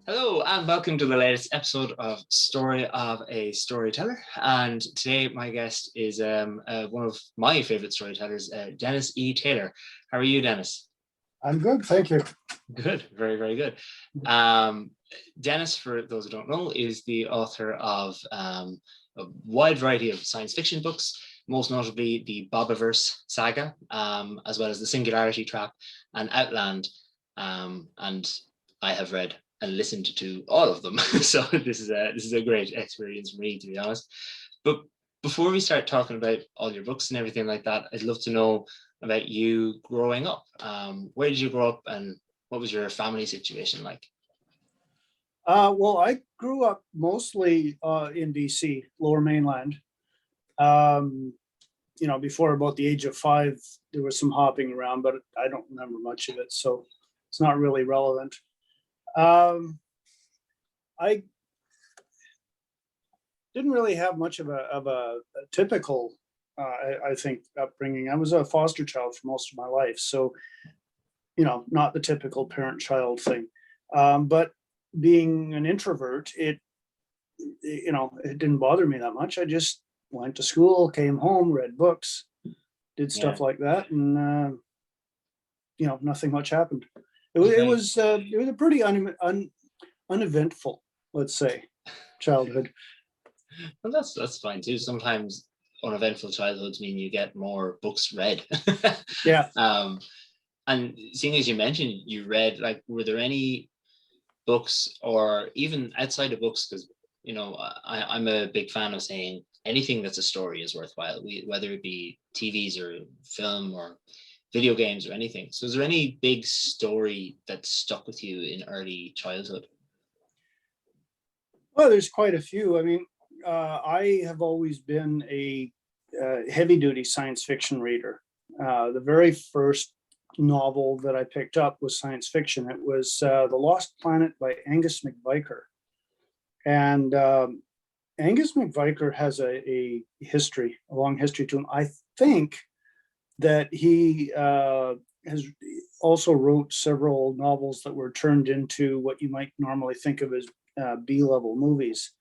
Hello and welcome to the latest episode of Story of a Storyteller. And today my guest is one of my favorite storytellers, Dennis E. Taylor. How are you, Dennis? I'm good, thank you. Good, very, very good. Dennis, for those who don't know, is the author of a wide variety of science fiction books, most notably the Bobiverse saga, as well as The Singularity Trap and Outland. And I have read and listened to all of them. So this is a great experience for me, to be honest. But before we start talking about all your books and everything like that, I'd love to know about you growing up. Where did you grow up, and what was your family situation like? Well, I grew up mostly in BC, Lower Mainland. Um, Before about the age of 5, there was some hopping around, but I don't remember much of it, so it's not really relevant. I didn't really have much of a typical, I think, upbringing. I was a foster child for most of my life, so not the typical parent-child thing. But being an introvert, it didn't bother me that much. I just went to school, came home, read books, did stuff like that, and nothing much happened. It was a pretty uneventful, let's say, childhood. Well, that's fine too. Sometimes uneventful childhoods mean you get more books read. Yeah. And seeing as you mentioned you read, like, were there any books, or even outside of books, because I'm a big fan of saying anything that's a story is worthwhile, whether it be TVs or film or video games or anything. So is there any big story that stuck with you in early childhood? Well, there's quite a few. I mean, I have always been a heavy-duty science fiction reader. The very first novel that I picked up was science fiction. It was The Lost Planet by Angus MacVicar. And Angus MacVicar has a long history to him. I think that he has also wrote several novels that were turned into what you might normally think of as B-level movies.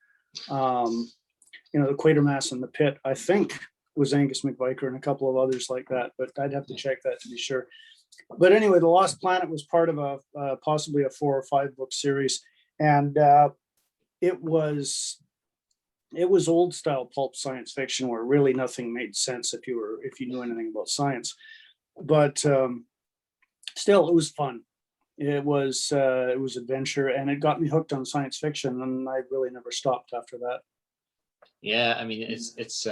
The Quatermass and the Pit, I think, was Angus MacVicar, and a couple of others like that, but I'd have to check that to be sure. But anyway, The Lost Planet was part of a possibly a 4 or 5 book series, and it was old style pulp science fiction where really nothing made sense if you knew anything about science. But still, it was fun. It was adventure, and it got me hooked on science fiction, and I really never stopped after that. Yeah, I mean, it's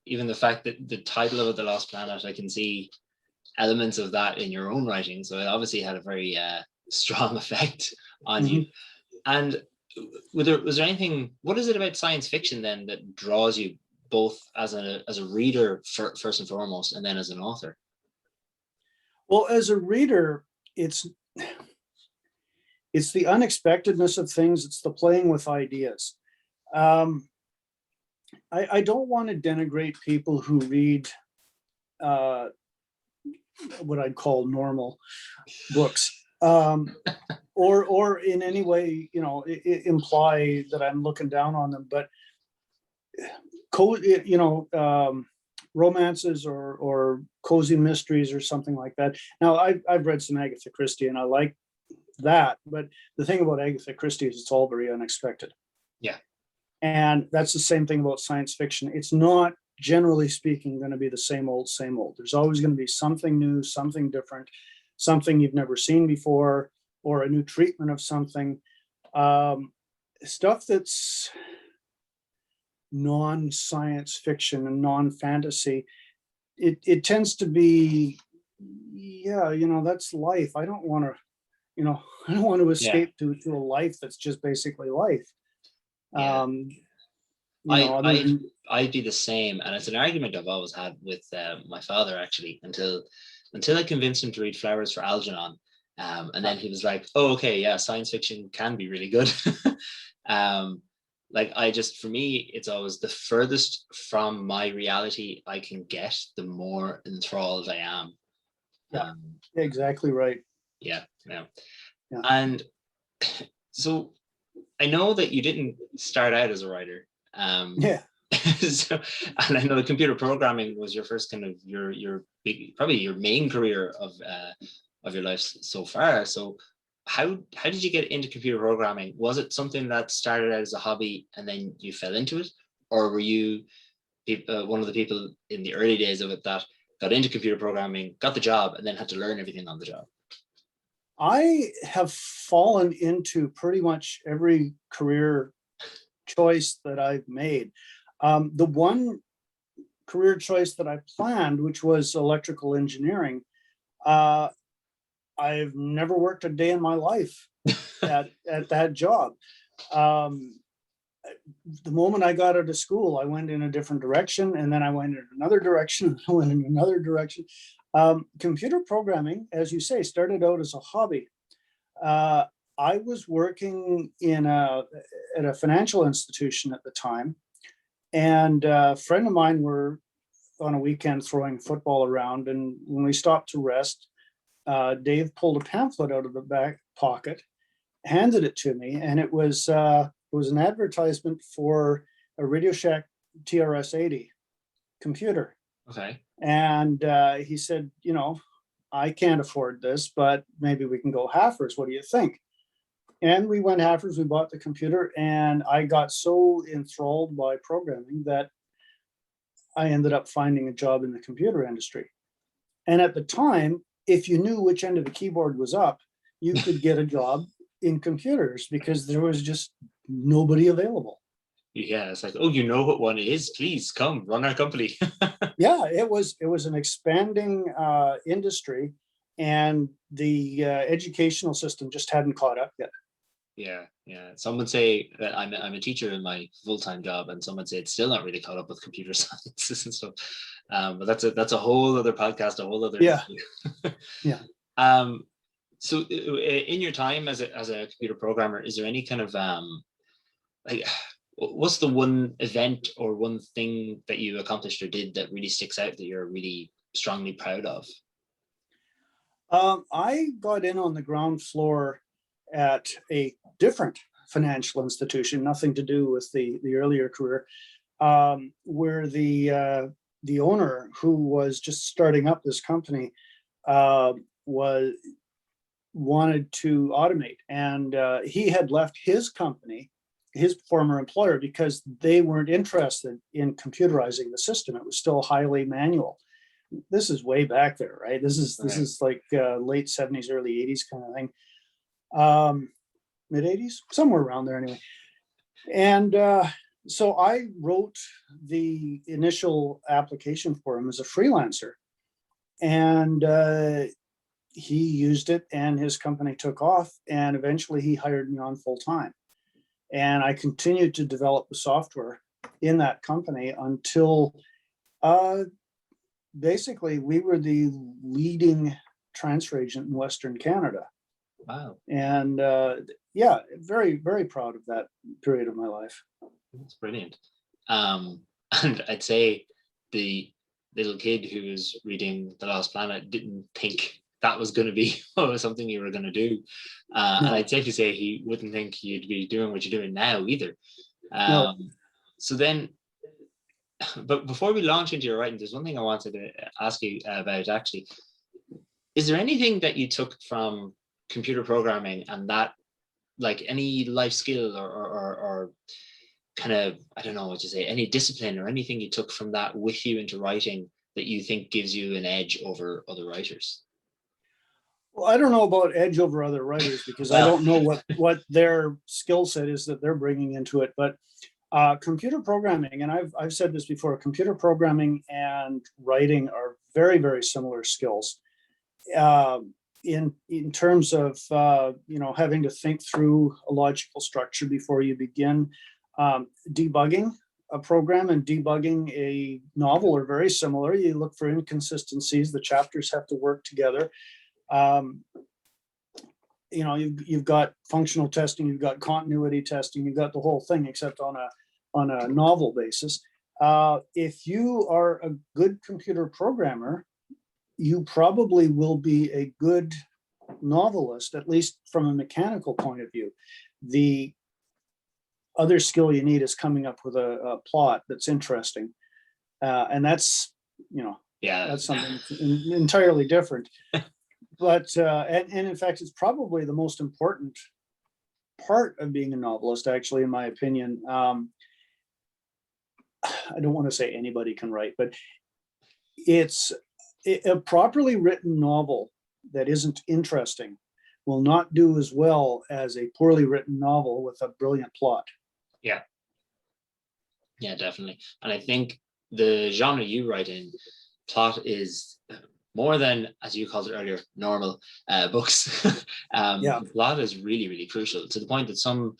even the fact that the title of it, The Lost Planet, I can see elements of that in your own writing, so it obviously had a very strong effect on you. And was there anything, what is it about science fiction then that draws you, both as a reader first and foremost, and then as an author? Well, as a reader, it's the unexpectedness of things. It's the playing with ideas. I don't want to denigrate people who read what I'd call normal books, or in any way, imply that I'm looking down on them. But romances or cozy mysteries or something like that. Now, I've read some Agatha Christie, and I like that. But the thing about Agatha Christie is it's all very unexpected. Yeah. And that's the same thing about science fiction. It's not, generally speaking, going to be the same old, same old. There's always going to be something new, something different, something you've never seen before, or a new treatment of something. Stuff that's non-science fiction and non-fantasy, it tends to be, that's life. I don't want to escape to a life that's just basically life. Yeah. I'd be the same, and it's an argument I've always had with my father, actually, until I convinced him to read Flowers for Algernon, and then he was like, "Oh, okay, yeah, science fiction can be really good." For me, it's always the furthest from my reality I can get, the more enthralled I am. Yeah, exactly right. Yeah. And so I know that you didn't start out as a writer. Yeah. So, and I know the computer programming was your first kind of your big, probably your main career of your life so far. So how did you get into computer programming? Was it something that started out as a hobby and then you fell into it, or were you one of the people in the early days of it that got into computer programming, got the job, and then had to learn everything on the job? I have fallen into pretty much every career choice that I've made. The one career choice that I planned, which was electrical engineering, uh, I've never worked a day in my life at that job. Um, the moment I got out of school, I went in a different direction, and then I went in another direction, and I went in another direction. Computer programming, as you say, started out as a hobby. Uh, I was working at a financial institution at the time, and a friend of mine were on a weekend throwing football around, and when we stopped to rest, Dave pulled a pamphlet out of the back pocket, handed it to me, and it was an advertisement for a Radio Shack TRS-80 computer. Okay. And he said, you know, I can't afford this, but maybe we can go halfers. What do you think? And we went halfers. We bought the computer, and I got so enthralled by programming that I ended up finding a job in the computer industry. And at the time, if you knew which end of the keyboard was up, you could get a job in computers because there was just nobody available. Yeah, it's like, oh, you know what one is? Please come run our company. Yeah, it was an expanding industry, and the educational system just hadn't caught up yet. Yeah, yeah. Some would say that I'm a teacher in my full-time job, and some would say it's still not really caught up with computer sciences and stuff. But that's a whole other podcast, a whole other Yeah, yeah. um, so in your time as a computer programmer, is there any kind of like what's the one event or one thing that you accomplished or did that really sticks out that you're really strongly proud of? I got in on the ground floor at a different financial institution, nothing to do with the earlier career, where the owner, who was just starting up this company, was wanted to automate, and he had left his company, his former employer, because they weren't interested in computerizing the system. It was still highly manual. This is way back there, right? This is like late 70s, early 80s kind of thing, mid 80s, somewhere around there anyway. And so I wrote the initial application for him as a freelancer, and he used it, and his company took off, and eventually he hired me on full time. And I continued to develop the software in that company until basically we were the leading transfer agent in Western Canada. Wow. And yeah, very, very proud of that period of my life. That's brilliant. And I'd say the little kid who was reading The Lost Planet didn't think that was going to be something you were going to do. And I'd safely say he wouldn't think you'd be doing what you're doing now either. No. So then, but before we launch into your writing, there's one thing I wanted to ask you about actually. Is there anything that you took from computer programming and that, like any life skill or kind of, I don't know what to say, any discipline or anything you took from that with you into writing that you think gives you an edge over other writers? Well, I don't know about edge over other writers because I don't know what their skill set is that they're bringing into it. But computer programming, and I've said this before, computer programming and writing are very, very similar skills. In terms of having to think through a logical structure before you begin. Debugging a program and debugging a novel are very similar. You look for inconsistencies. The chapters have to work together. You've got functional testing, you've got continuity testing, you've got the whole thing, except on a novel basis. If you are a good computer programmer, you probably will be a good novelist, at least from a mechanical point of view. The other skill you need is coming up with a plot that's interesting. And that's, Yeah. that's something entirely different. But, and in fact, it's probably the most important part of being a novelist, actually, in my opinion. I don't want to say anybody can write, but it's a properly written novel that isn't interesting will not do as well as a poorly written novel with a brilliant plot. Yeah. Yeah, definitely. And I think the genre you write in, plot is more than, as you called it earlier, normal books. Yeah. Plot is really, really crucial, to the point that some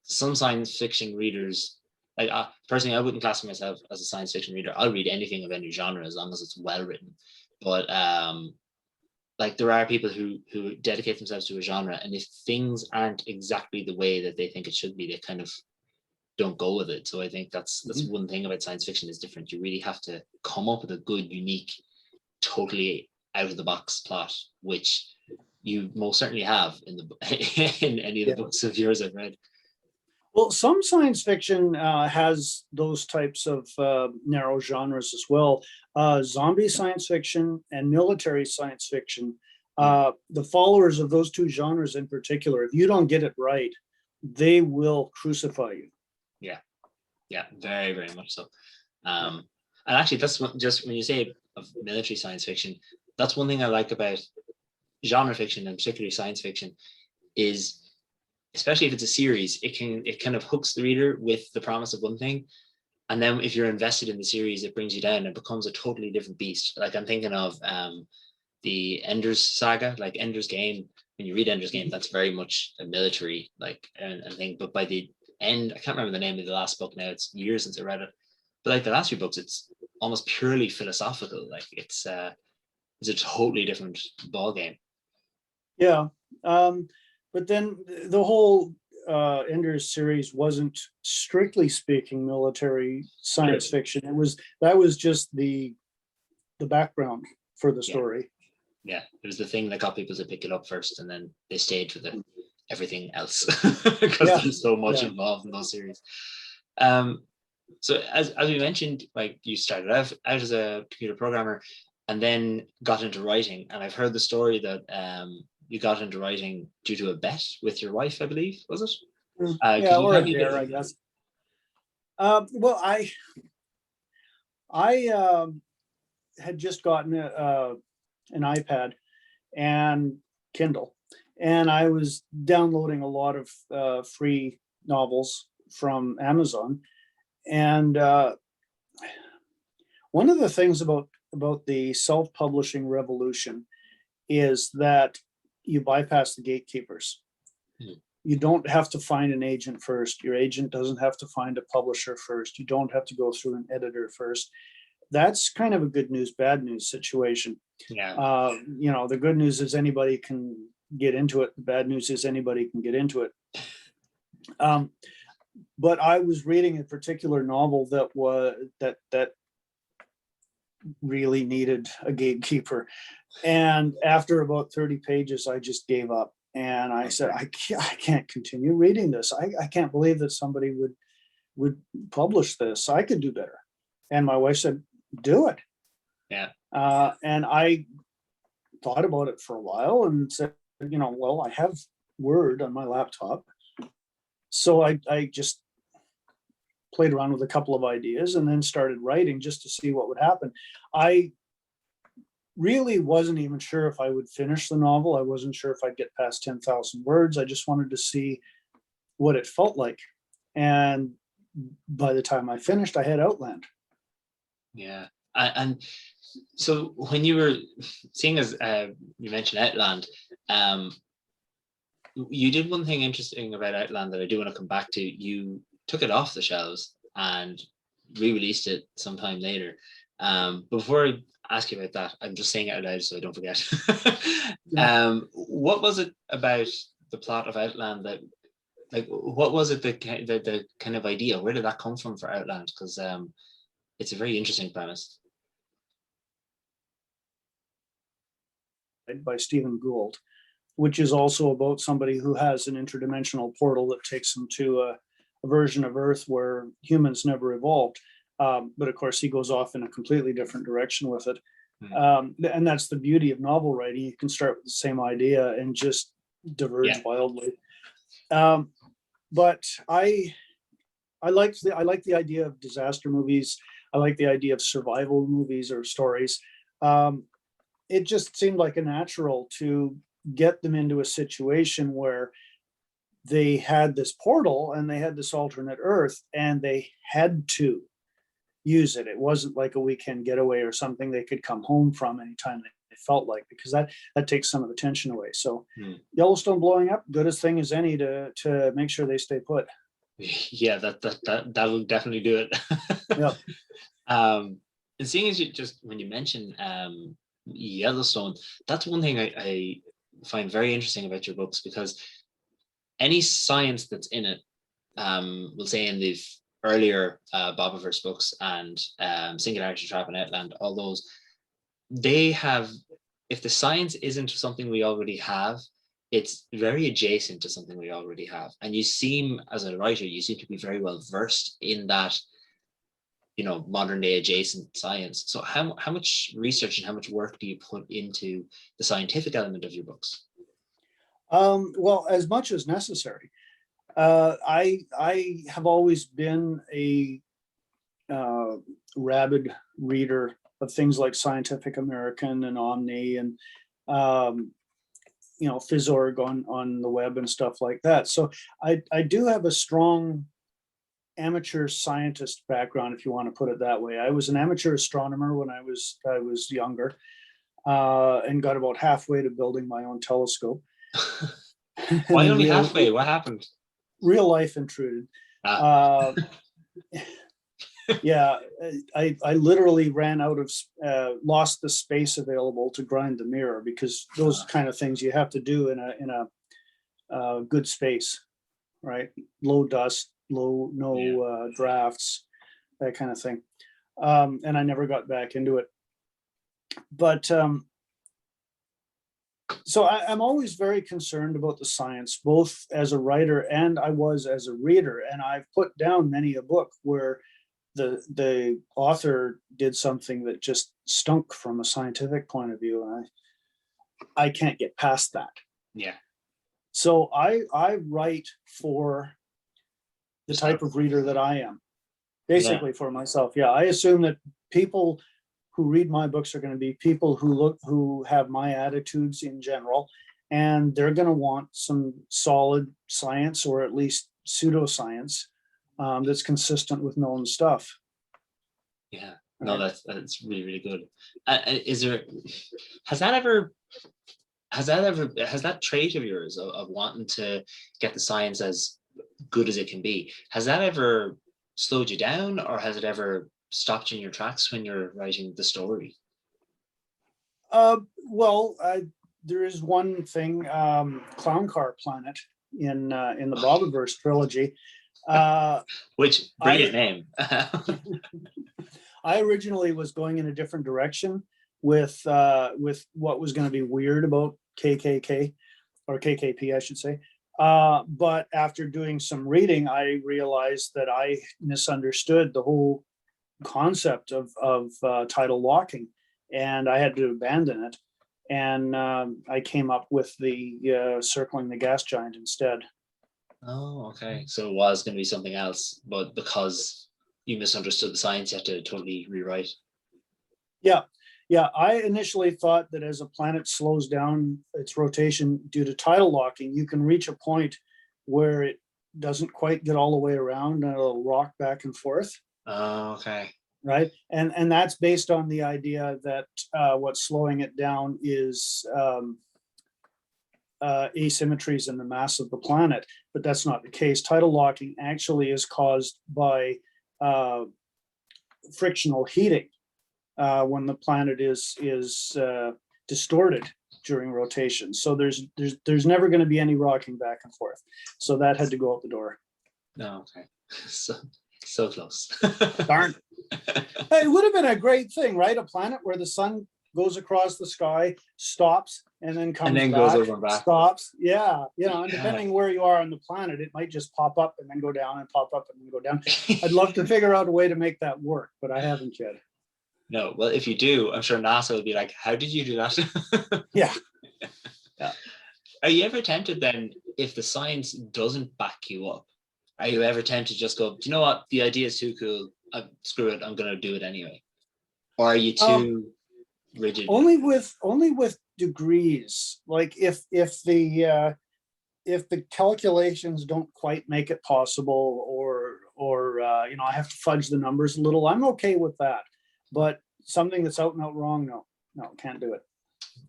science fiction readers, like personally, I wouldn't class myself as a science fiction reader. I'll read anything of any genre as long as it's well written. But like there are people who dedicate themselves to a genre, and if things aren't exactly the way that they think it should be, they kind of don't go with it. So I think that's one thing about science fiction is different. You really have to come up with a good, unique, totally out of the box plot, which you most certainly have in the in any of the books of yours I've read. Well, some science fiction has those types of narrow genres as well. Zombie science fiction and military science fiction, the followers of those two genres in particular, if you don't get it right, they will crucify you. Yeah, very, very much so. And actually, that's just when you say of military science fiction, that's one thing I like about genre fiction, and particularly science fiction, is especially if it's a series, it kind of hooks the reader with the promise of one thing, and then if you're invested in the series, it brings you down and becomes a totally different beast. Like I'm thinking of the Ender's Saga, like Ender's Game. When you read Ender's Game, that's very much a military and thing, but by the end, I can't remember the name of the last book now. It's years since I read it, but like the last few books, it's almost purely philosophical. Like it's a totally different ball game. Yeah, but then the whole Ender's series wasn't strictly speaking military science fiction. That was just the background for the story. Yeah, it was the thing that got people to pick it up first, and then they stayed with it. Everything else because there's so much involved in those series. So as we mentioned, like you started out as a computer programmer and then got into writing, and I've heard the story that you got into writing due to a bet with your wife, I believe, was it? Yeah, or a dare, I guess. Well, I had just gotten an iPad and Kindle, and I was downloading a lot of free novels from Amazon. And one of the things about the self-publishing revolution is that you bypass the gatekeepers. You don't have to find an agent first. Your agent doesn't have to find a publisher first. You don't have to go through an editor first. That's kind of a good news, bad news situation. Yeah. The good news is anybody can get into it. The bad news is anybody can get into it. But I was reading a particular novel that really needed a gatekeeper. And after about 30 pages, I just gave up. And I said, I can't continue reading this. I can't believe that somebody would publish this. I could do better. And my wife said, do it. Yeah. And I thought about it for a while and said, well, I have Word on my laptop. So I just played around with a couple of ideas and then started writing just to see what would happen. I really wasn't even sure if I would finish the novel. I wasn't sure if I'd get past 10,000 words. I just wanted to see what it felt like. And by the time I finished, I had Outland. Yeah. And so when you were seeing, as you mentioned Outland, you did one thing interesting about Outland that I do want to come back to. You took it off the shelves and re-released it sometime later. Before I ask you about that, I'm just saying it out loud so I don't forget. What was it about the plot of Outland that, like, what was it the kind of idea? Where did that come from for Outland? Because it's a very interesting premise. By Stephen Gould, which is also about somebody who has an interdimensional portal that takes them to a a version of Earth where humans never evolved. But of course, he goes off in a completely different direction with it. And that's the beauty of novel writing. You can start with the same idea and just diverge wildly. But I like the idea of disaster movies. I like the idea of survival movies or stories. It just seemed like a natural to get them into a situation where they had this portal and they had this alternate Earth and they had to use it. It wasn't like a weekend getaway or something they could come home from anytime they felt like, because that takes some of the tension away. So Yellowstone blowing up, good as thing as any to make sure they stay put. Yeah, that will definitely do it. Yeah. And seeing as you just when you mention Yellowstone, that's one thing I find very interesting about your books, because any science that's in it, we'll say in the earlier Bobiverse books and Singularity Trap and Outland, all those, they have, if the science isn't something we already have, it's very adjacent to something we already have. And you seem, as a writer, you seem to be very well versed in that, modern day adjacent science. So how much research and how much work do you put into the scientific element of your books? Well, as much as necessary. I have always been a rabid reader of things like Scientific American and Omni and Phys.org on the web and stuff like that. So I do have a strong amateur scientist background, if you want to put it that way. I was an amateur astronomer when I was younger, and got about halfway to building my own telescope. Why only halfway? What happened? Real life intruded. Yeah, I literally ran out of, lost the space available to grind the mirror, because those kind of things you have to do in a good space, right? Low dust, no drafts, that kind of thing. And I never got back into it. But so I'm always very concerned about the science, both as a writer and I was as a reader. And I've put down many a book where the author did something that just stunk from a scientific point of view, and I can't get past that. Yeah. So I write for the type of reader that I am, basically for myself. Yeah, I assume that people who read my books are going to be people who have my attitudes in general, and they're going to want some solid science, or at least pseudoscience, that's consistent with known stuff. Yeah, no, that's really, really good. Has that trait of yours of wanting to get the science as good as it can be, has that ever slowed you down, or has it ever stopped you in your tracks when you're writing the story? Well, there is one thing, Clown Car Planet in the Bobiverse trilogy. Which brilliant name. I originally was going in a different direction with what was going to be weird about KKK, or KKP, I should say. But after doing some reading, I realized that I misunderstood the whole concept of tidal locking, and I had to abandon it. And I came up with the circling the gas giant instead. Oh, okay. So it was going to be something else, but because you misunderstood the science, you have to totally rewrite. Yeah. I initially thought that as a planet slows down its rotation due to tidal locking, you can reach a point where it doesn't quite get all the way around and it'll rock back and forth. Oh, okay. Right. And that's based on the idea that what's slowing it down is asymmetries in the mass of the planet, but that's not the case. Tidal locking actually is caused by frictional heating when the planet is distorted during rotation. So there's never going to be any rocking back and forth. So that had to go out the door. No, okay. So close. Darn. Hey, it would have been a great thing, right? A planet where the sun goes across the sky, stops, and then comes And then back, goes over and back. stops. Yeah, and depending where you are on the planet, it might just pop up and then go down and pop up and then go down. I'd love to figure out a way to make that work, but I haven't yet. No, well, if you do, I'm sure NASA will be like, how did you do that? Yeah. Yeah. Are you ever tempted then, if the science doesn't back you up, are you ever tempted to just go, do you know what, the idea is too cool, screw it, I'm going to do it anyway? Or are you too rigid? Only with degrees. Like if the calculations don't quite make it possible, or I have to fudge the numbers a little, I'm okay with that. But something that's out and out wrong, no, can't do it.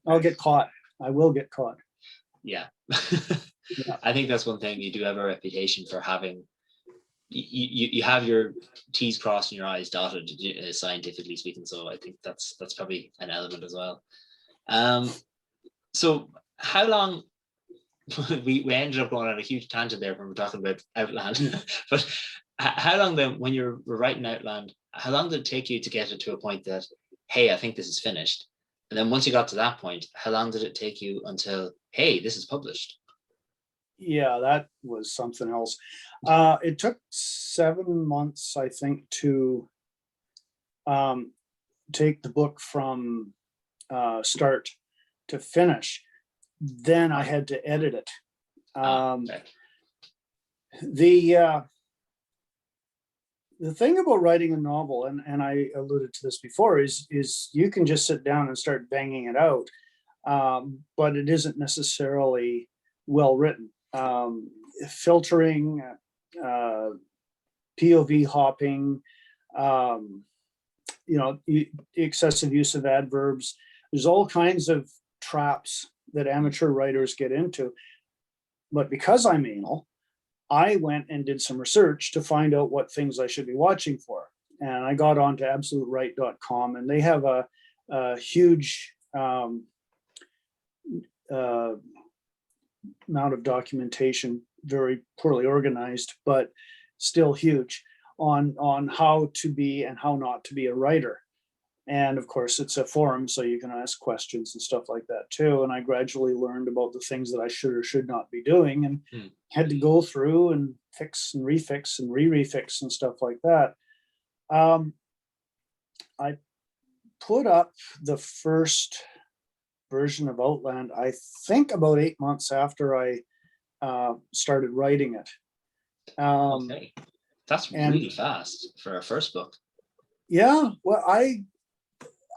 I'll get caught. I will get caught. Yeah. Yeah. I think that's one thing. You do have a reputation for having, you have your T's crossed and your I's dotted, scientifically speaking. So I think that's probably an element as well. So how long, we ended up going on a huge tangent there when we're talking about Outland, but how long then, when you're writing Outland, how long did it take you to get it to a point that, hey, I think this is finished? And then once you got to that point, how long did it take you until, hey, this is published? Yeah, that was something else. It took 7 months, I think, to take the book from start to finish. Then I had to edit it. Okay. The thing about writing a novel, and I alluded to this before, is you can just sit down and start banging it out, but it isn't necessarily well written. Filtering, POV hopping, excessive use of adverbs. There's all kinds of traps that amateur writers get into. But because I'm anal, I went and did some research to find out what things I should be watching for. And I got onto absolutewrite.com, and they have a huge amount of documentation, very poorly organized, but still huge, on how to be and how not to be a writer. And of course, it's a forum, so you can ask questions and stuff like that too. And I gradually learned about the things that I should or should not be doing, and had to go through and fix and refix and re-refix and stuff like that. I put up the first version of Outland, I think, about 8 months after I started writing it. Okay. That's really fast for a first book. Yeah, well,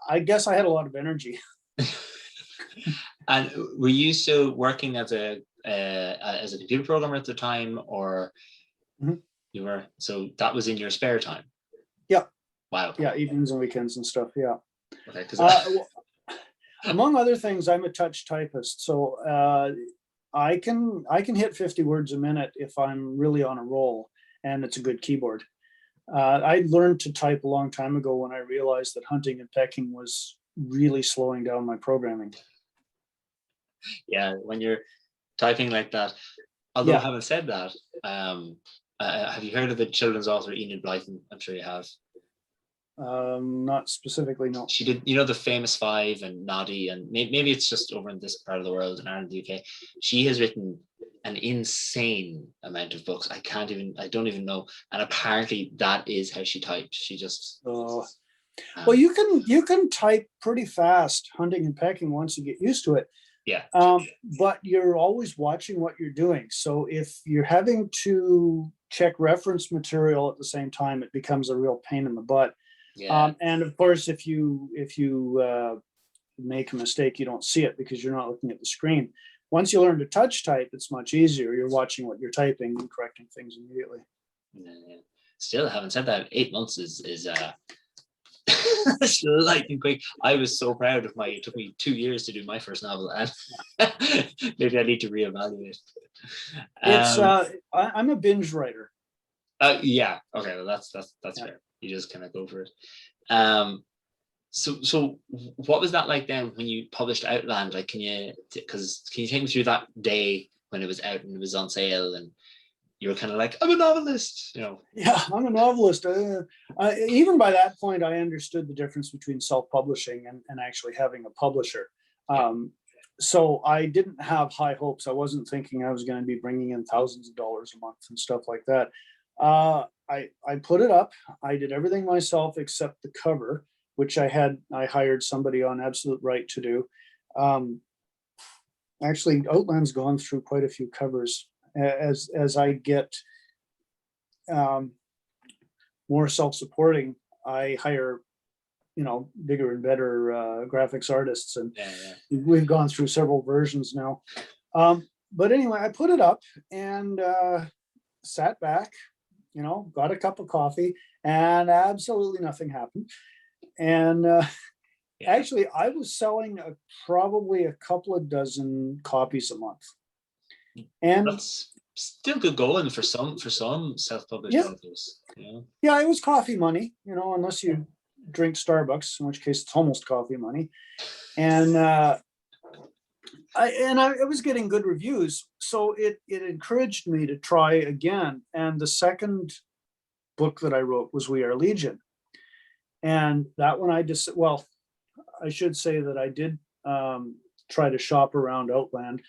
I guess I had a lot of energy. And were you still working as a computer programmer at the time, or you were? So that was in your spare time. Yeah. Wow. Yeah, evenings and weekends and stuff. Yeah. Okay. Among other things, I'm a touch typist, so I can hit 50 words a minute if I'm really on a roll, and it's a good keyboard. I learned to type a long time ago when I realized that hunting and pecking was really slowing down my programming. Yeah, when you're typing like that. Although, having said that, have you heard of the children's author Enid Blyton? I'm sure you have. Not specifically, no. She did, the Famous Five and Noddy, and maybe it's just over in this part of the world, in Ireland, the UK. She has written an insane amount of books. I don't even know. And apparently that is how she typed. She just. Well, you can type pretty fast, hunting and pecking, once you get used to it. Yeah. But you're always watching what you're doing. So if you're having to check reference material at the same time, it becomes a real pain in the butt. Yeah. And of course, if you make a mistake, you don't see it because you're not looking at the screen. Once you learn to touch type, it's much easier. You're watching what you're typing and correcting things immediately. Yeah. Still, having said that, 8 months is lightning quick. I was so proud of it took me 2 years to do my first novel, and maybe I need to reevaluate. I'm a binge writer. Yeah. Okay. Well, that's fair. You just kind of go for it. So what was that like then when you published Outland? Like, can you take me through that day when it was out and it was on sale, and you were kind of like, I'm a novelist, you know. Yeah, I'm a novelist. Even by that point, I understood the difference between self-publishing and actually having a publisher. So I didn't have high hopes. I wasn't thinking I was going to be bringing in thousands of dollars a month and stuff like that. I put it up. I did everything myself except the cover, which I hired somebody on Absolute Right to do. Actually, Outland's gone through quite a few covers. As I get more self-supporting, I hire, bigger and better graphics artists, and we've gone through several versions now. But anyway, I put it up and sat back, got a cup of coffee, and absolutely nothing happened. And actually, I was selling probably a couple of dozen copies a month. And that's still good going for some self-published authors. Yeah, it was coffee money, unless you drink Starbucks, in which case it's almost coffee money. And I was getting good reviews, so it encouraged me to try again. And the second book that I wrote was We Are Legion, and that one I should say that I did try to shop around Outland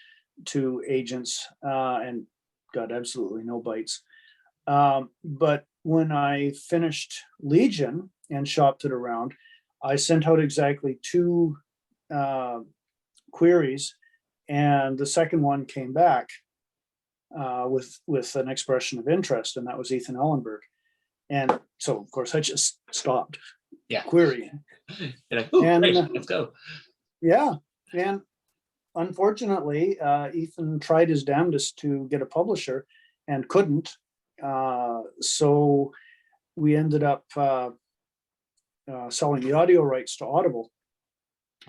to agents and got absolutely no bites. But when I finished Legion and shopped it around, I sent out exactly 2 queries, and the second one came back with an expression of interest, and that was Ethan Ellenberg. And so, of course, I just stopped querying. You're like, oh, great, let's go. Yeah, and unfortunately, Ethan tried his damnedest to get a publisher and couldn't. So we ended up selling the audio rights to Audible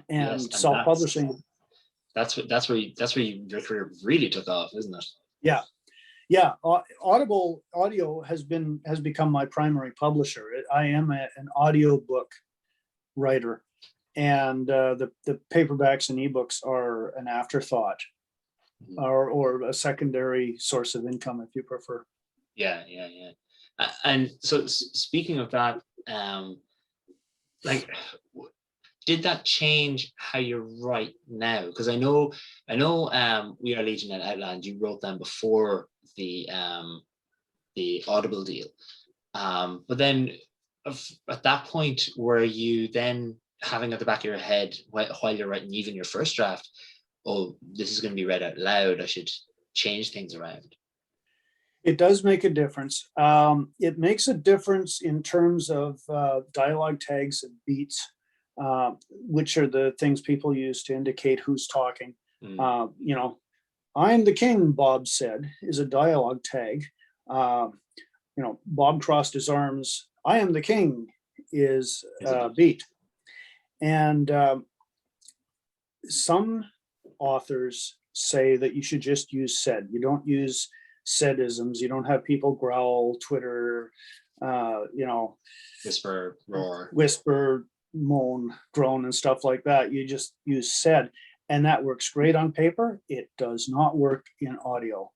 and self-publishing. That's where your career really took off, isn't it? Yeah. Audible Audio has become my primary publisher. I am an audio book writer, and the paperbacks and ebooks are an afterthought, or a secondary source of income, if you prefer. Yeah. And so, speaking of that, did that change how you write now? Because I know, We Are Legion and Outland, you wrote them before the Audible deal. But then, at that point, were you then having at the back of your head while you're writing even your first draft, oh, this is going to be read out loud, I should change things around? It does make a difference. It makes a difference in terms of dialogue tags and beats, which are the things people use to indicate who's talking. I'm the king, Bob said, is a dialogue tag. Bob crossed his arms. I am the king is a beat. And some authors say that you should just use said. You don't use saidisms. You don't have people growl, Twitter, whisper, roar, moan, groan, and stuff like that. You just use said, and that works great on paper. It does not work in audio.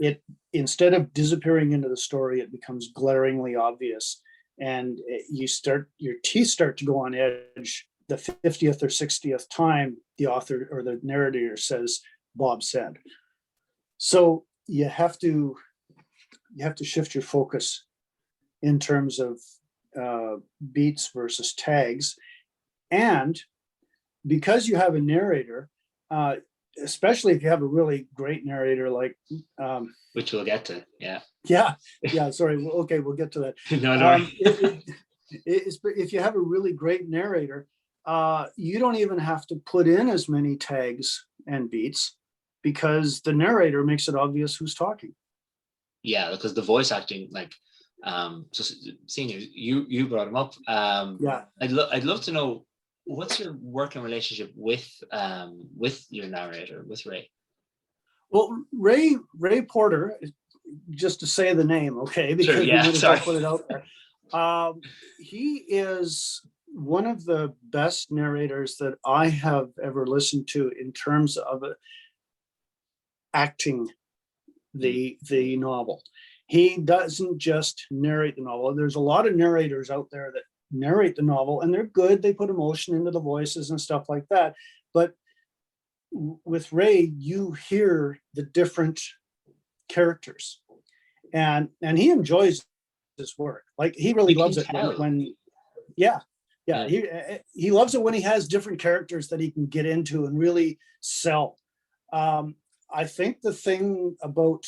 It, instead of disappearing into the story, it becomes glaringly obvious, and your teeth start to go on edge the 50th or 60th time the author or the narrator says Bob said. So you have to shift your focus in terms of beats versus tags. And because you have a narrator, especially if you have a really great narrator like which we'll get to. Sorry, okay, we'll get to that. No. If you have a really great narrator, you don't even have to put in as many tags and beats, because the narrator makes it obvious who's talking. Yeah, because the voice acting, just seeing you brought him up. I'd love to know, what's your working relationship with your narrator, with Ray? Well, Ray Porter, just to say the name, okay, because we need to put it out there. He is one of the best narrators that I have ever listened to in terms of acting the novel. He doesn't just narrate the novel. There's a lot of narrators out there that narrate the novel, and they're good. They put emotion into the voices and stuff like that. But with Ray, you hear the different characters, and he enjoys his work. Like, he really loves it when yeah. He loves it when he has different characters that he can get into and really sell. I think the thing about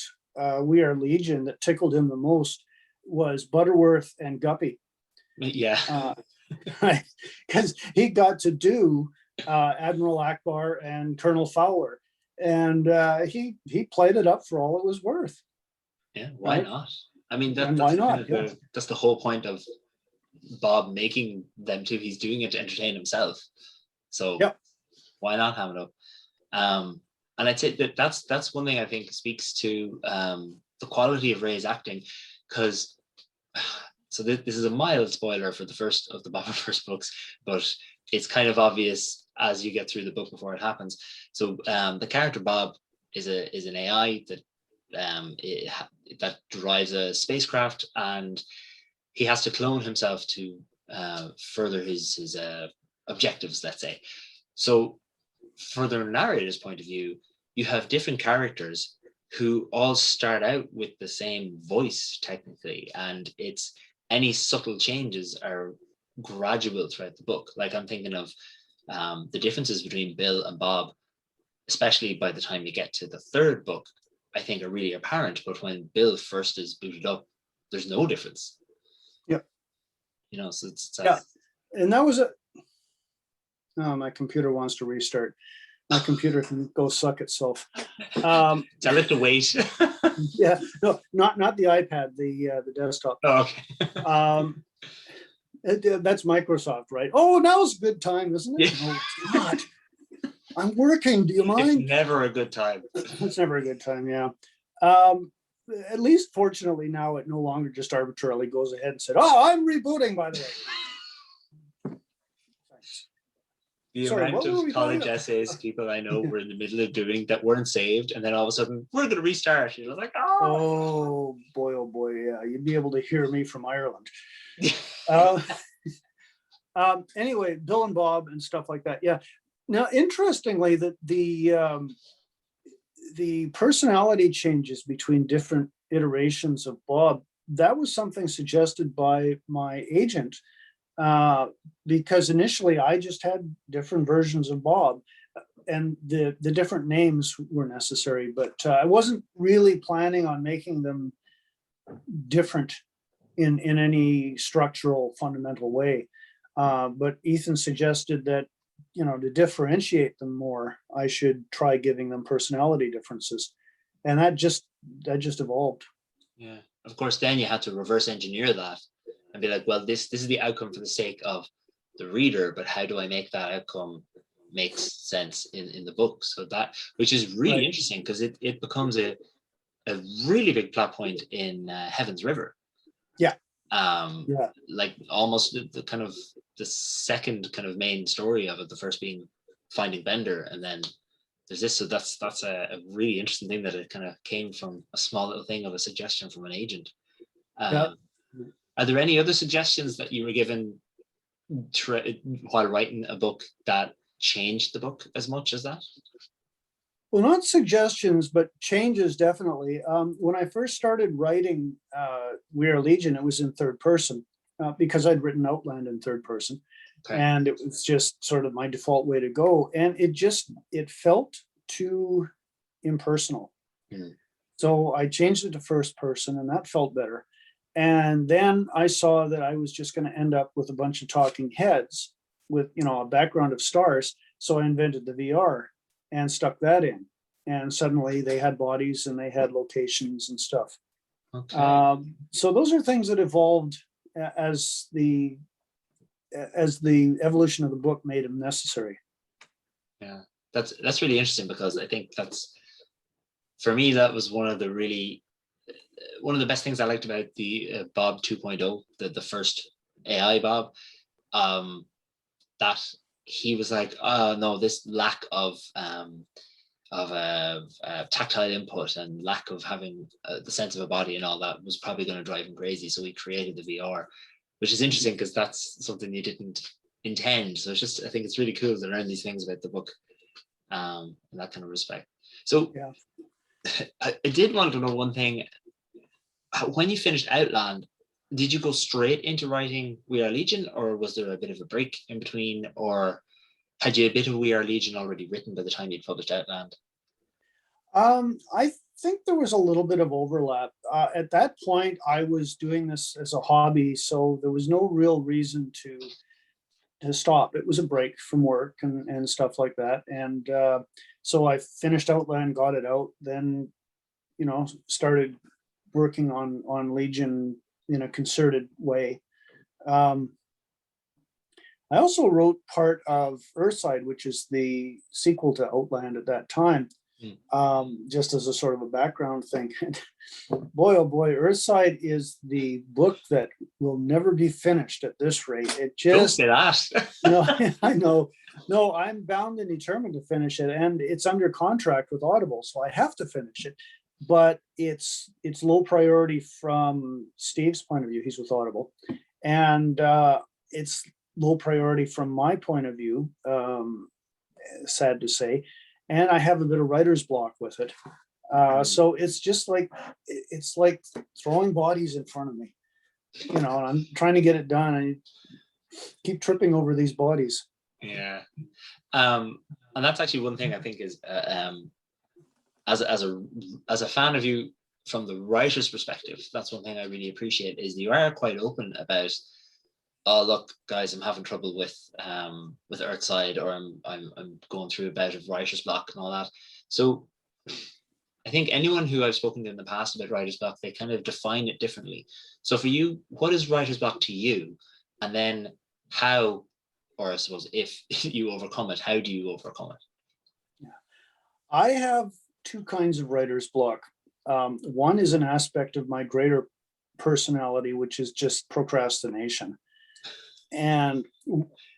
We Are Legion that tickled him the most was Butterworth and Guppy. Yeah. Because he got to do Admiral Akbar and Colonel Fowler, and he played it up for all it was worth. Yeah, why not? I mean, that's why not? Kind of that's the whole point of Bob making them too. He's doing it to entertain himself. So why not have it up? And I'd say that's one thing I think speaks to the quality of Ray's acting, because so this is a mild spoiler for the first of the Bobiverse books, but it's kind of obvious as you get through the book before it happens. So the character Bob is an AI that drives a spacecraft, and he has to clone himself to further his objectives, let's say. So for the narrator's point of view, you have different characters who all start out with the same voice technically, and it's any subtle changes are gradual throughout the book. Like, I'm thinking of the differences between Bill and Bob, especially by the time you get to the third book, I think are really apparent. But when Bill first is booted up, there's no difference. Yep. You know, so it's and that was my computer wants to restart. My computer can go suck itself. Tell it to wait. Yeah, no, not the iPad, the desktop. Oh, okay. That's Microsoft, right? Oh, now's a good time, isn't it? Yeah. No, it's not. I'm working. Do you mind? It's never a good time. It's never a good time. Yeah. At least, fortunately, now it no longer just arbitrarily goes ahead and said, "Oh, I'm rebooting." By the way. The amount of college essays people I know were in the middle of doing that weren't saved, and then all of a sudden we're going to restart. You're like, oh boy, yeah, you'd be able to hear me from Ireland. Anyway, Bill and Bob and stuff like that. Yeah. Now, interestingly, that the personality changes between different iterations of Bob, that was something suggested by my agent. Because initially I just had different versions of Bob, and the different names were necessary, but I wasn't really planning on making them different in any structural fundamental way. But Ethan suggested that, to differentiate them more, I should try giving them personality differences, and that just evolved. Yeah, of course. Then you had to reverse engineer that and be like, well, this is the outcome for the sake of the reader, but how do I make that outcome makes sense in the book? So that, which is really interesting, because it becomes a really big plot point in Heaven's River. Yeah. Like almost the kind of the second kind of main story of it, the first being finding Bender, and then there's this. So that's a really interesting thing, that it kind of came from a small little thing of a suggestion from an agent. Are there any other suggestions that you were given while writing a book that changed the book as much as that? Well, not suggestions, but changes, definitely. When I first started writing We Are Legion, it was in third person, because I'd written Outland in third person. Okay. And it was just sort of my default way to go. And it felt too impersonal. Mm. So I changed it to first person, and that felt better. And then I saw that I was just going to end up with a bunch of talking heads with, a background of stars. So I invented the VR and stuck that in. And suddenly they had bodies and they had locations and stuff. Okay. So those are things that evolved as the evolution of the book made them necessary. Yeah, that's really interesting, because I think for me, that was one of the best things I liked about the Bob 2.0, the first AI Bob, that he was like, oh no, this lack of tactile input and lack of having the sense of a body and all that was probably going to drive him crazy. So he created the VR, which is interesting because that's something you didn't intend. So it's just, I think it's really cool to learn these things about the book in that kind of respect. So Yeah. I did want to know one thing. When you finished Outland, did you go straight into writing We Are Legion, or was there a bit of a break in between, or had you a bit of We Are Legion already written by the time you'd published Outland? I think there was a little bit of overlap. At that point, I was doing this as a hobby, so there was no real reason to stop. It was a break from work and stuff like that. And so I finished Outland, got it out, then, started working on Legion in a concerted way. I also wrote part of Earthside, which is the sequel to Outland at that time, just as a sort of a background thing. Boy, oh boy, Earthside is the book that will never be finished at this rate. It just, don't say that. I know. No, I'm bound and determined to finish it, and it's under contract with Audible, so I have to finish it. But it's low priority from Steve's point of view. He's with Audible, and it's low priority from my point of view. Sad to say, and I have a bit of writer's block with it. So it's just like throwing bodies in front of me, and I'm trying to get it done. I keep tripping over these bodies. Yeah, and that's actually one thing I think is as a fan of you from the writer's perspective, that's one thing I really appreciate is you are quite open about, oh look guys, I'm having trouble with Earthside, or I'm going through a bout of writer's block and all that. So I think anyone who I've spoken to in the past about writer's block, they kind of define it differently. So for you, what is writer's block to you? And then how, or I suppose if you overcome it, how do you overcome it? Yeah. I have two kinds of writer's block. One is an aspect of my greater personality, which is just procrastination. And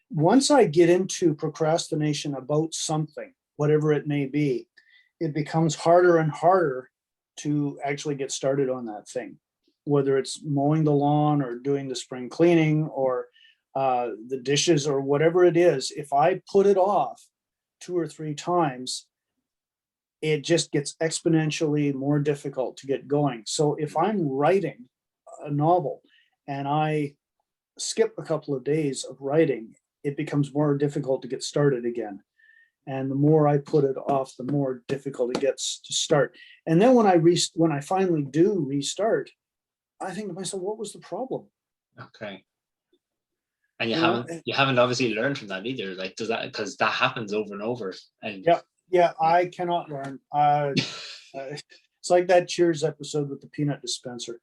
once I get into procrastination about something, whatever it may be, it becomes harder and harder to actually get started on that thing, whether it's mowing the lawn or doing the spring cleaning or the dishes or whatever it is. If I put it off 2 or 3 times, it just gets exponentially more difficult to get going. So if I'm writing a novel and I skip a couple of days of writing, it becomes more difficult to get started again. And the more I put it off, the more difficult it gets to start. And then when I finally do restart, I think to myself, what was the problem? Okay. And you haven't obviously learned from that either. Like, does that, because that happens over and over. And yeah, I cannot learn. It's like that Cheers episode with the peanut dispenser.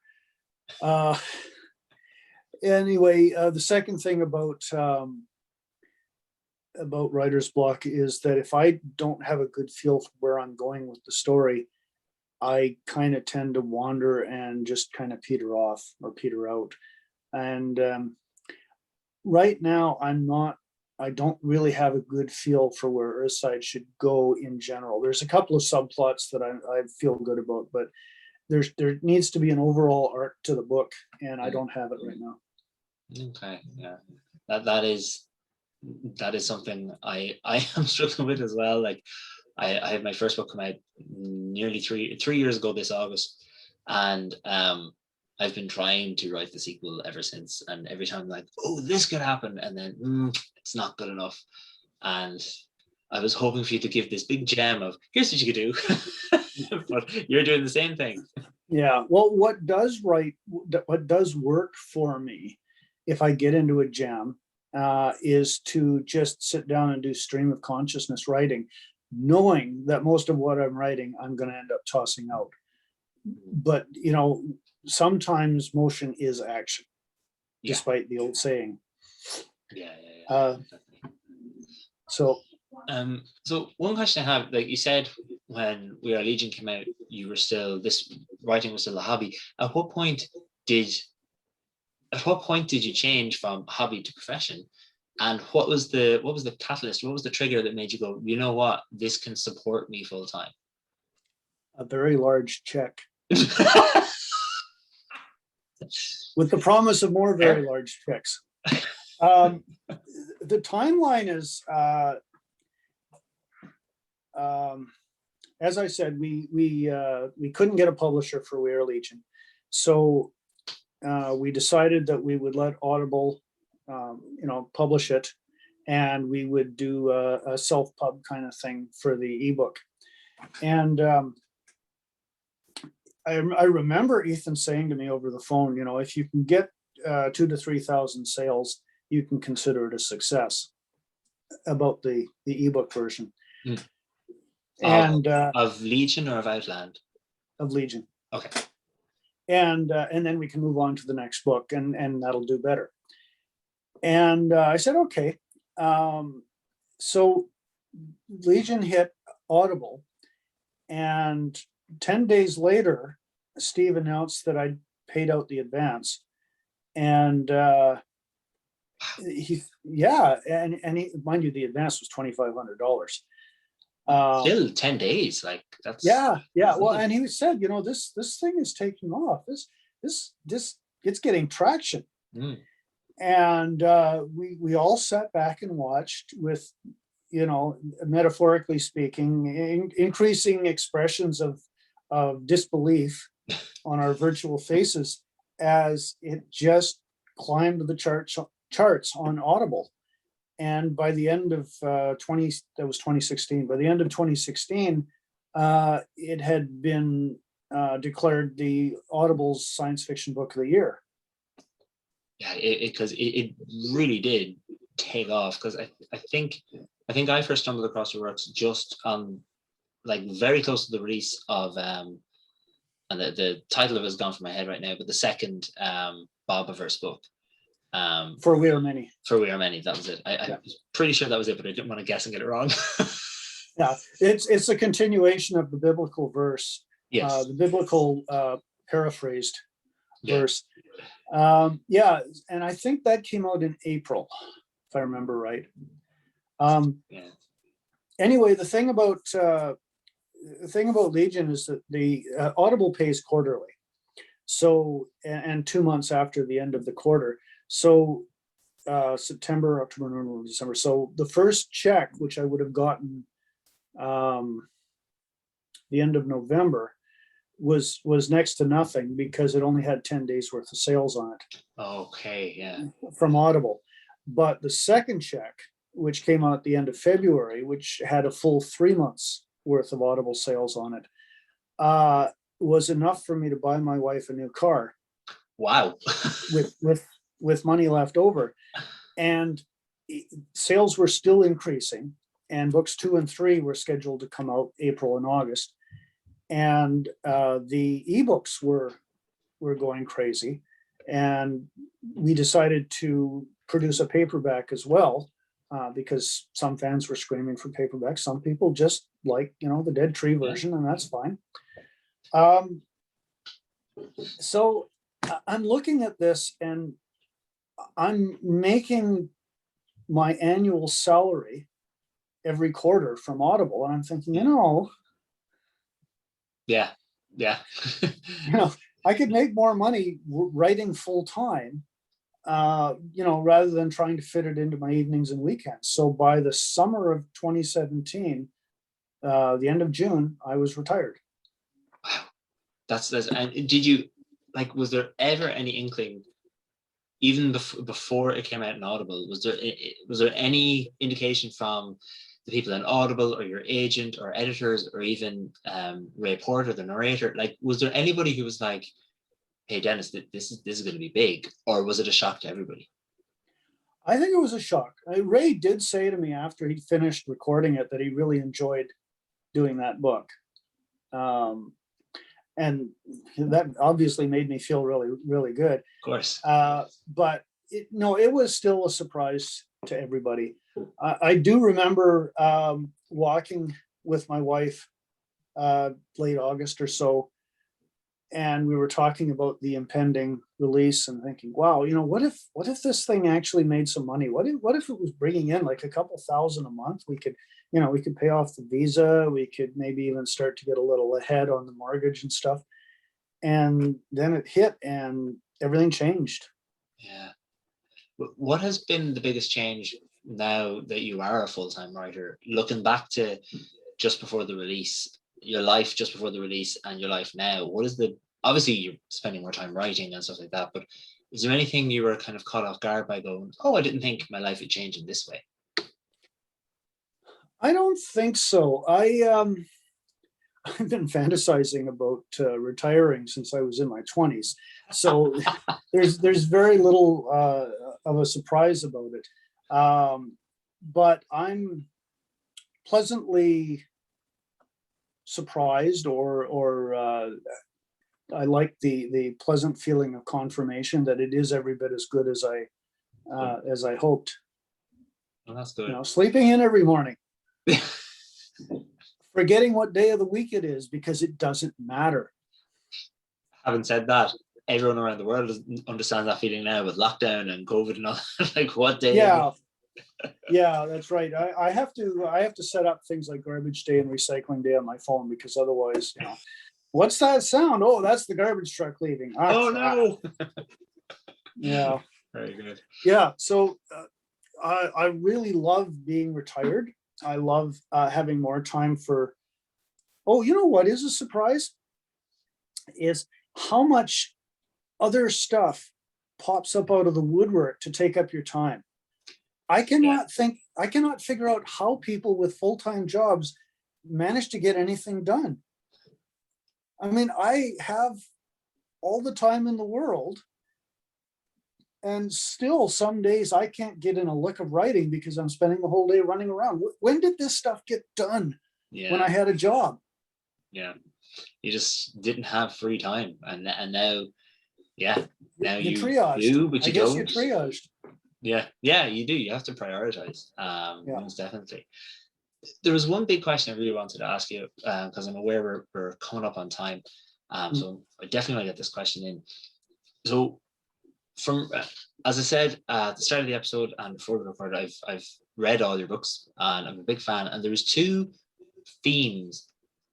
Anyway, the second thing about writer's block is that if I don't have a good feel for where I'm going with the story, I kind of tend to wander and just kind of peter off or peter out. And right now, I don't really have a good feel for where Earthside should go in general. There's a couple of subplots that I feel good about, but there needs to be an overall arc to the book, and I don't have it right now. Okay, yeah, that is something I am struggling with as well. Like I had my first book come out nearly three years ago this August, and I've been trying to write the sequel ever since, and every time I'm like, oh, this could happen, and then it's not good enough. And I was hoping for you to give this big gem of, here's what you could do, but you're doing the same thing. Yeah, well, what does work for me if I get into a jam is to just sit down and do stream of consciousness writing, knowing that most of what I'm writing, I'm going to end up tossing out. But, sometimes motion is action, despite the old saying. Yeah. So one question I have, like you said, when We Are Legion came out, this writing was still a hobby. At what point did you change from hobby to profession? And what was the catalyst? What was the trigger that made you go, you know what, this can support me full time? A very large check with the promise of more very large checks. The timeline is, as I said, we couldn't get a publisher for We Are Legion, so we decided that we would let Audible, publish it, and we would do a self-pub kind of thing for the ebook. And I remember Ethan saying to me over the phone, if you can get 2,000 to 3,000 sales, you can consider it a success, about the ebook version. Mm. And of Legion or of Outland? Of Legion. Okay. And then we can move on to the next book, and that'll do better. And I said, okay. So Legion hit Audible, and 10 days later, Steve announced that I'd paid out the advance. And he, mind you, the advance was $2,500. Still 10 days, like that's well, and he said, this thing is taking off. This it's getting traction. Mm. And we all sat back and watched with, metaphorically speaking, increasing expressions of disbelief on our virtual faces as it just climbed the charts on Audible. And by the end of 2016, by the end of 2016, it had been declared the Audible's science fiction book of the year. Yeah, because it really did take off. Because I think I first stumbled across your works just on, like, very close to the release of and the title of it has gone from my head right now, but the second Bobiverse book. For We Are Many. For We Are Many, that was it. I was pretty sure that was it, but I didn't want to guess and get it wrong. Yeah, it's a continuation of the biblical verse. Yes. The biblical paraphrased verse. And I think that came out in April, if I remember right. Anyway, the thing about Legion is that the Audible pays quarterly, so, and 2 months after the end of the quarter. So September, October, November, December. So the first check, which I would have gotten the end of November, was next to nothing because it only had 10 days worth of sales on it. Okay, yeah. From Audible. But the second check, which came out at the end of February, which had a full 3 months worth of Audible sales on it, was enough for me to buy my wife a new car. Wow. with money left over. And sales were still increasing, and books 2 and 3 were scheduled to come out April and August. And the ebooks were going crazy, and we decided to produce a paperback as well, because some fans were screaming for paperback. Some people just like, the Dead Tree version, and that's fine. So I'm looking at this, and I'm making my annual salary every quarter from Audible, and I'm thinking, Yeah. I could make more money writing full time, rather than trying to fit it into my evenings and weekends. So by the summer of 2017, the end of June, I was retired. Wow. That's and did you, like, was there ever any inkling, even before it came out in Audible, was there any indication from the people in Audible or your agent or editors or even Ray Porter, the narrator, like, was there anybody who was like, hey, Dennis, this is going to be big, or was it a shock to everybody? I think it was a shock. Ray did say to me after he finished recording it that he really enjoyed doing that book. And that obviously made me feel really, really good. Of course. But it was still a surprise to everybody. I do remember walking with my wife late August or so, and we were talking about the impending release and thinking, wow, what if this thing actually made some money? What if it was bringing in like a couple thousand a month? We could pay off the visa. We could maybe even start to get a little ahead on the mortgage and stuff. And then it hit and everything changed. Yeah. What has been the biggest change now that you are a full-time writer, looking back to just before the release, your life just before the release and your life now? Obviously you're spending more time writing and stuff like that, but is there anything you were kind of caught off guard by going, oh, I didn't think my life would change in this way? I don't think so. I've been fantasizing about retiring since I was in my 20s. So there's very little of a surprise about it. But I'm pleasantly surprised, or I like the pleasant feeling of confirmation that it is every bit as good as I hoped. Well, that's good. Sleeping in every morning. Forgetting what day of the week it is because it doesn't matter. Having said that, everyone around the world understands that feeling now with lockdown and COVID and all. Like, what day? Yeah, that's right. I have to set up things like garbage day and recycling day on my phone, because otherwise, what's that sound? Oh, that's the garbage truck leaving. Oh no. Yeah. Very good. Yeah. So I really love being retired. I love having more time for, what is a surprise is how much other stuff pops up out of the woodwork to take up your time. I cannot figure out how people with full-time jobs manage to get anything done. I mean, I have all the time in the world, and still some days I can't get in a lick of writing because I'm spending the whole day running around. When did this stuff get done? Yeah. When I had a job? Yeah. You just didn't have free time. And now, now you triaged. do, but you don't. You triaged. Yeah, you do. You have to prioritize. Most definitely. There was one big question I really wanted to ask you, because I'm aware we're coming up on time. So I definitely want to get this question in. So as I said at the start of the episode and before we recorded, I've read all your books and I'm a big fan. And there was two themes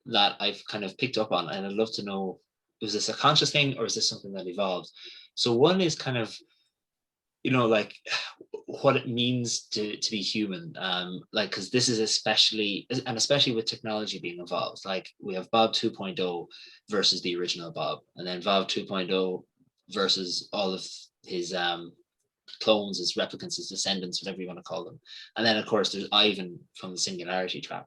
that I've kind of picked up on, and I'd love to know, was this a conscious thing or is this something that evolved? So one is kind of, like what it means to be human, because this is especially with technology being involved. Like, we have Bob 2.0 versus the original Bob, and then Bob 2.0 versus all of his clones, his replicants, his descendants, whatever you want to call them. And then of course there's Ivan from the Singularity Trap.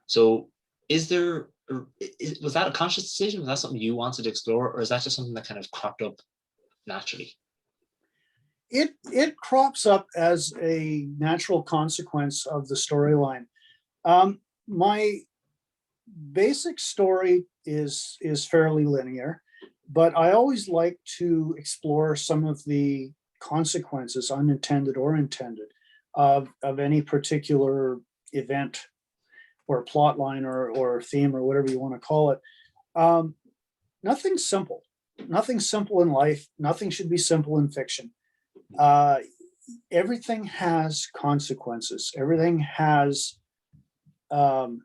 So was that a conscious decision? Was that something you wanted to explore, or is that just something that kind of cropped up naturally? It crops up as a natural consequence of the storyline. My basic story is fairly linear, but I always like to explore some of the consequences, unintended or intended, of any particular event or plot line or theme or whatever you want to call it. Nothing's simple. Nothing's simple in life. Nothing should be simple in fiction. Everything has consequences. Everything has fallout.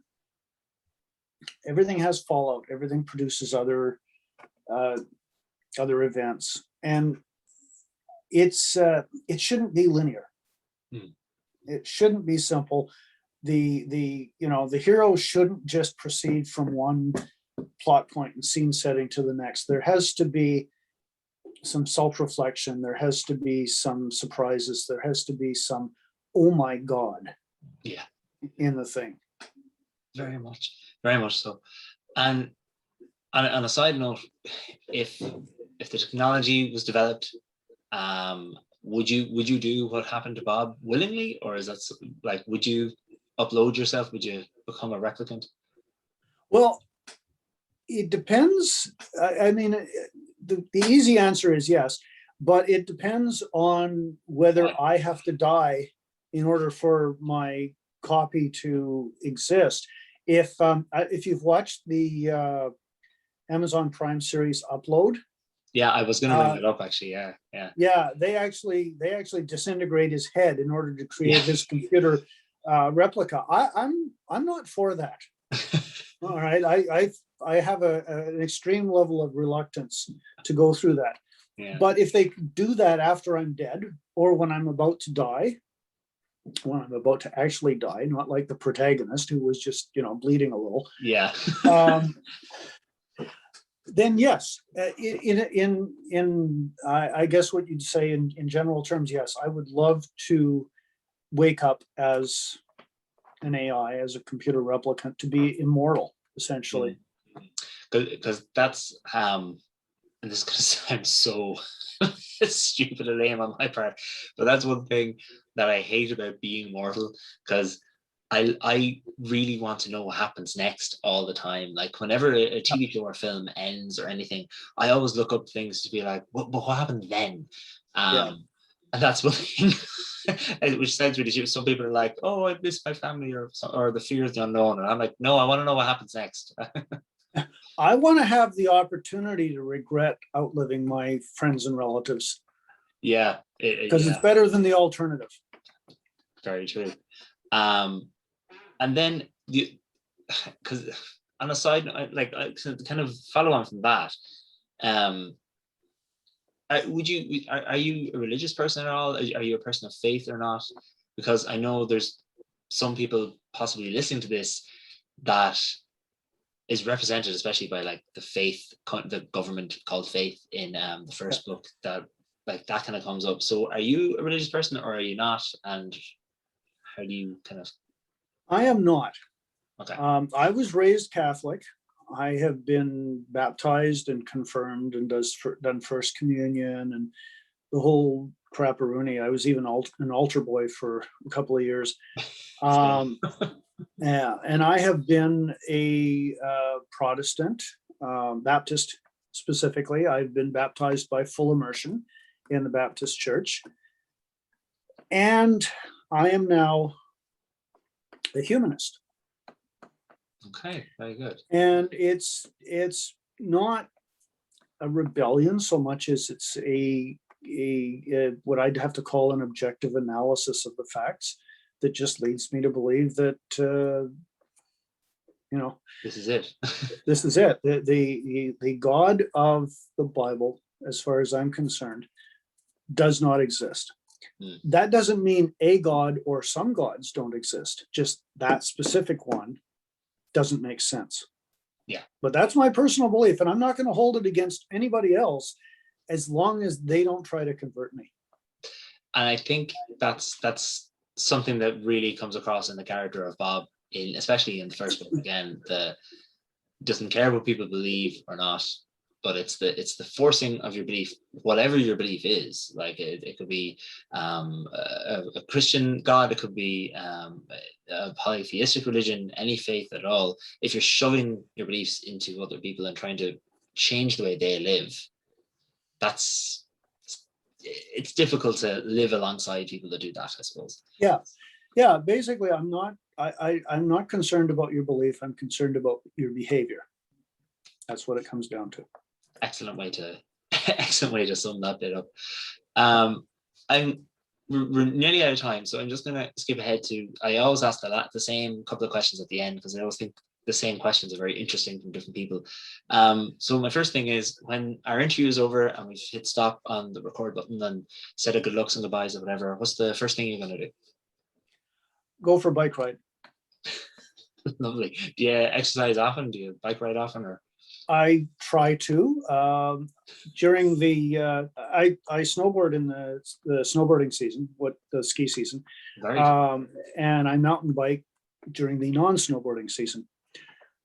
Everything produces other events, and it shouldn't be linear. It shouldn't be simple. The hero shouldn't just proceed from one plot point and scene setting to the next. There has to be some self-reflection. There has to be some surprises. There has to be some, oh my God, in the thing. Very much so. And on a side note, if the technology was developed, would you do what happened to Bob willingly, or is that like, would you upload yourself? Would you become a replicant? Well, it depends. I mean, the easy answer is yes, but it depends on whether I have to die in order for my copy to exist. If you've watched the Amazon Prime series Upload, Yeah, I was going to bring that up actually. Yeah, yeah, Yeah, they actually disintegrate his head in order to yeah. create his computer replica. I'm not for that. All right, I have an extreme level of reluctance to go through that. Yeah, But if they do that after I'm dead or when I'm about to die, when I'm about to actually die, not like the protagonist who was just bleeding a little, yeah. um, then yes, in I guess what you'd say in general terms, yes, I would love to wake up as an AI, as a computer replicant, to be immortal, essentially. Because that's and this is gonna sound so stupid and lame on my part, but that's one thing that I hate about being mortal, because I really want to know what happens next all the time. Like whenever a TV show or film ends or anything, I always look up things to be like, what happened then? Yeah. And that's one thing, which sounds really stupid. Some people are like, oh, I miss my family, or the fear of the unknown. And I'm like, no, I want to know what happens next. I want to have the opportunity to regret outliving my friends and relatives, Yeah, because it's yeah, better than the alternative. very true. Um, and then the because on a side, like to kind of follow on from that, um, are you a religious person at all? Are you a person of faith or not? Because I know there's some people possibly listening to this that is represented, especially by like the faith, the government called faith in the first book, that like that kind of comes up. So are you a religious person or are you not? And how do you kind of? I am not. Okay. I was raised Catholic. I have been baptized and confirmed and done First Communion and the whole crapperoonie. I was even an altar boy for a couple of years. Yeah, and I have been a Protestant, Baptist specifically. I've been baptized by full immersion in the Baptist Church, and I am now a humanist. Okay, very good. And it's not a rebellion so much as it's a what I'd have to call an objective analysis of the facts that just leads me to believe that This is it. this is it. The God of the Bible, as far as I'm concerned, does not exist. That doesn't mean a God or some gods don't exist. Just that specific one doesn't make sense. Yeah. But that's my personal belief, and I'm not going to hold it against anybody else as long as they don't try to convert me. And I think that's something that really comes across in the character of Bob, especially in the first book. Again, the doesn't care what people believe or not, but it's the forcing of your belief, whatever your belief is. Like it could be a Christian God, it could be a polytheistic religion, any faith at all. If you're shoving your beliefs into other people and trying to change the way they live, it's difficult to live alongside people that do that, I suppose. Yeah. Basically, I'm not concerned about your belief. I'm concerned about your behavior. That's what it comes down to. Excellent way to sum that bit up. We're nearly out of time, so I'm just gonna skip ahead to. I always ask the same couple of questions at the end, because I always think the same questions are very interesting from different people. So my first thing is, when our interview is over and we've hit stop on the record button and said a good lucks and goodbyes or whatever, what's the first thing you're gonna do? Go for a bike ride. Lovely. Do you exercise often? Do you bike ride often, or? I try to. During the I snowboard in the snowboarding season, the ski season, and I mountain bike during the non-snowboarding season.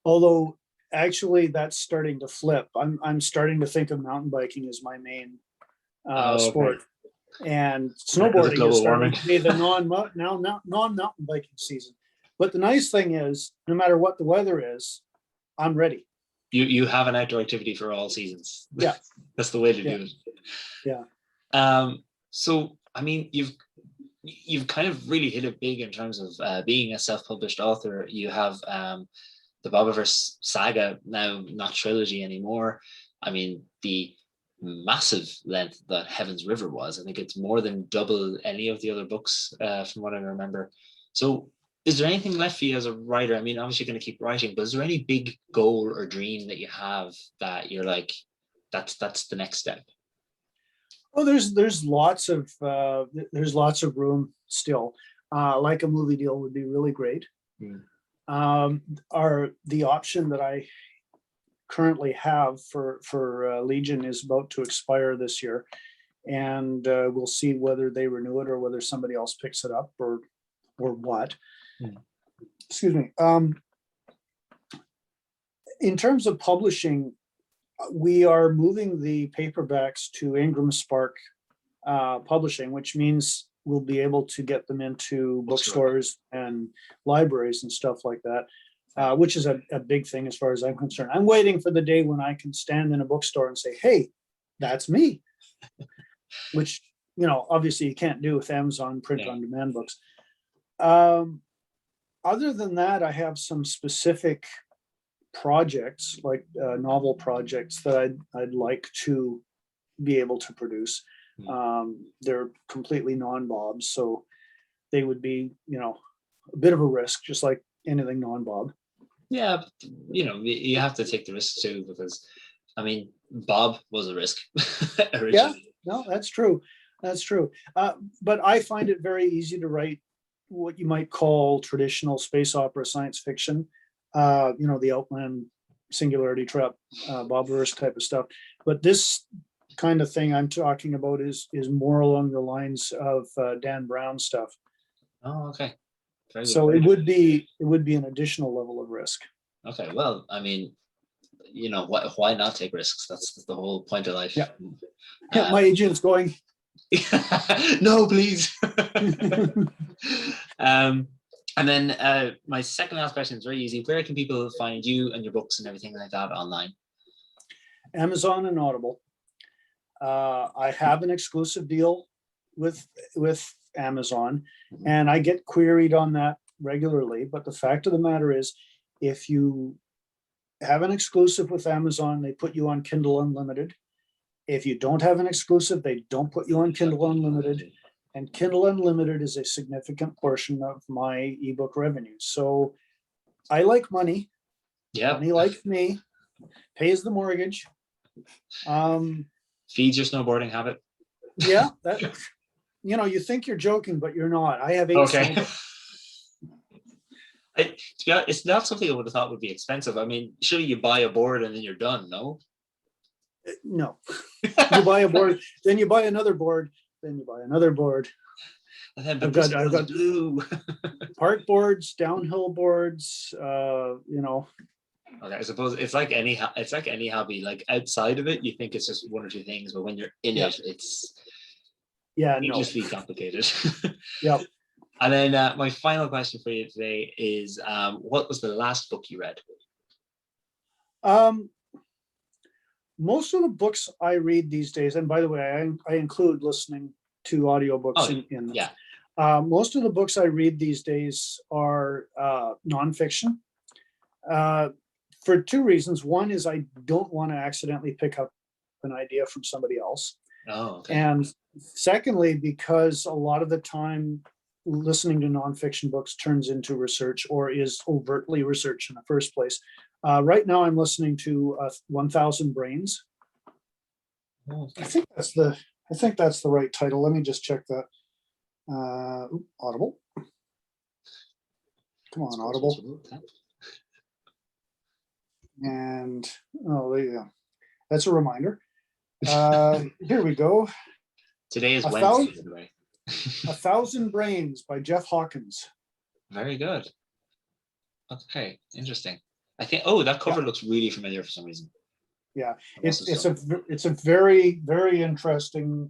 Although actually that's starting to flip. I'm starting to think of mountain biking as my main sport, and snowboarding is starting to be the non-mountain biking season. But the nice thing is, no matter what the weather is, I'm ready. You have an outdoor activity for all seasons. Yeah. That's the way to do it. Yeah. So I mean, you've kind of really hit it big in terms of being a self-published author. You have the Bobiverse saga, now not trilogy anymore. I mean, the massive length that Heaven's River was. I think it's more than double any of the other books, from what I remember. So is there anything left for you as a writer? I mean, obviously you're going to keep writing, but is there any big goal or dream that you have that you're like, that's the next step? Oh, there's lots of room still. Like a movie deal would be really great. Mm. Are the option that I currently have for Legion is about to expire this year, and we'll see whether they renew it or whether somebody else picks it up or what. Mm. Excuse me. In terms of publishing, we are moving the paperbacks to Ingram Spark Publishing, which means we'll be able to get them into bookstores and libraries and stuff like that, which is a big thing as far as I'm concerned. I'm waiting for the day when I can stand in a bookstore and say, hey, that's me, which, obviously you can't do with Amazon print on demand books. Other than that, I have some specific projects, like novel projects that I'd like to be able to produce. They're completely non-Bob, so they would be, a bit of a risk, just like anything non-Bob. Yeah, but, you have to take the risk too, because I mean, Bob was a risk originally. Yeah, no, that's true. That's true. But I find it very easy to write what you might call traditional space opera science fiction. The Outland, Singularity Trap, Bob-verse type of stuff. But this kind of thing I'm talking about is more along the lines of Dan Brown stuff. Oh, okay. Very good. So it would be an additional level of risk. Okay, well, I mean, why not take risks? That's the whole point of life. Yeah. My agent's going, no, please. And then my second last question is very easy. Where can people find you and your books and everything like that online? Amazon and Audible. I have an exclusive deal with Amazon, and I get queried on that regularly. But the fact of the matter is, if you have an exclusive with Amazon, they put you on Kindle Unlimited. If you don't have an exclusive, they don't put you on Kindle Unlimited. And Kindle Unlimited is a significant portion of my ebook revenue. So I like money. Yeah. Money likes me, pays the mortgage. Feeds your snowboarding habit. Yeah, that you think you're joking, but you're not. I have 8 snowboards. It's not something I would have thought would be expensive. I mean, surely you buy a board and then you're done, no? No. You buy a board, then you buy another board, then you buy another board. And then I've got blue. park boards, downhill boards, Okay, I suppose it's like any hobby. Like outside of it, you think it's just one or two things, but when you're in it, it's needlessly complicated. Yeah. And then my final question for you today is, what was the last book you read? Most of the books I read these days, and by the way, I include listening to audiobooks in this. Yeah. Most of the books I read these days are nonfiction. For 2 reasons. One is I don't want to accidentally pick up an idea from somebody else. Oh, okay. And secondly, because a lot of the time listening to nonfiction books turns into research or is overtly research in the first place. Right now I'm listening to 1000 Brains. Okay. I think that's the right title. Let me just check that. Audible. Come on, Audible. And there you go. That's a reminder. Here we go. Today is Wednesday, by the way. 1000 Brains by Jeff Hawkins. Very good. Okay, interesting. I think. Oh, that cover looks really familiar for some reason. Yeah, it's a very, very interesting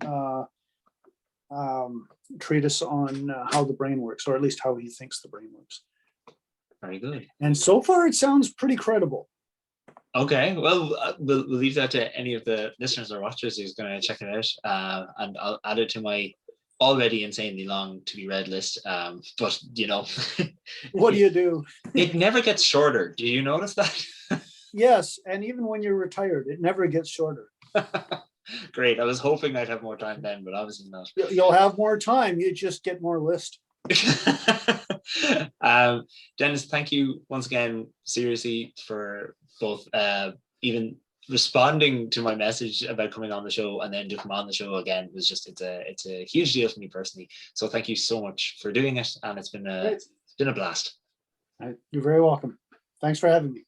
treatise on how the brain works, or at least how he thinks the brain works. Very good. And so far, it sounds pretty credible. Okay, well, we'll leave that to any of the listeners or watchers who's going to check it out, and I'll add it to my already insanely long to be read list. But what do you do? It never gets shorter. Do you notice that? Yes, and even when you're retired, it never gets shorter. Great. I was hoping I'd have more time then, but obviously not. You'll have more time. You just get more list. Dennis, thank you once again, seriously, for both even responding to my message about coming on the show and then to come on the show again was just it's a huge deal for me personally. So thank you so much for doing it, and it's been a blast. You're very welcome. Thanks for having me.